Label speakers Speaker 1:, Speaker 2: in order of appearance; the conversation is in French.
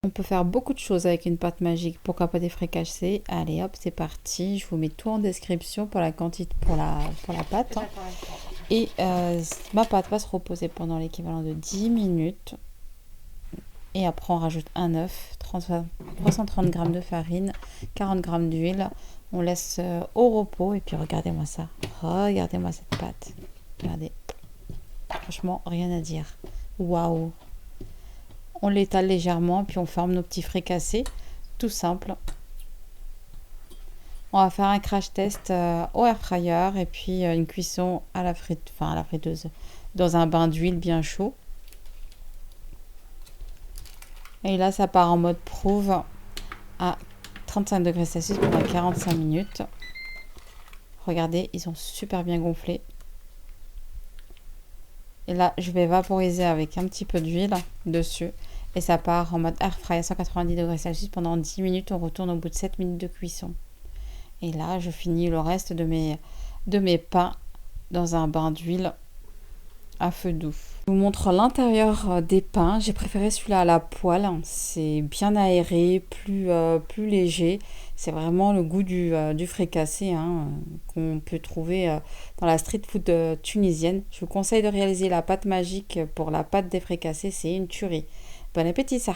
Speaker 1: On peut faire beaucoup de choses avec une pâte magique. Pourquoi pas des fricassés? Allez hop, c'est parti. Je vous mets tout en description pour la quantité, pour la pâte, hein. Et ma pâte va se reposer pendant l'équivalent de 10 minutes. Et après, on rajoute un œuf, 330 g de farine, 40 g d'huile. On laisse au repos. Et puis, regardez-moi ça. Regardez-moi cette pâte. Regardez. Franchement, rien à dire. Waouh! On l'étale légèrement, puis on forme nos petits fricassés. Tout simple. On va faire un crash test au air fryer et puis une cuisson à la friteuse dans un bain d'huile bien chaud. Et là, ça part en mode prouve à 35 degrés Celsius pendant 45 minutes. Regardez, ils ont super bien gonflé. Et là, je vais vaporiser avec un petit peu d'huile dessus. Et ça part en mode air fry à 190 degrés Celsius pendant 10 minutes. On retourne au bout de 7 minutes de cuisson. Et là, je finis le reste de mes pains dans un bain d'huile à feu doux. Je vous montre l'intérieur des pains. J'ai préféré celui-là à la poêle. C'est bien aéré, plus léger. C'est vraiment le goût du fricassé, hein, qu'on peut trouver dans la street food tunisienne. Je vous conseille de réaliser la pâte magique pour la pâte des fricassés. C'est une tuerie. Bon appétit, ça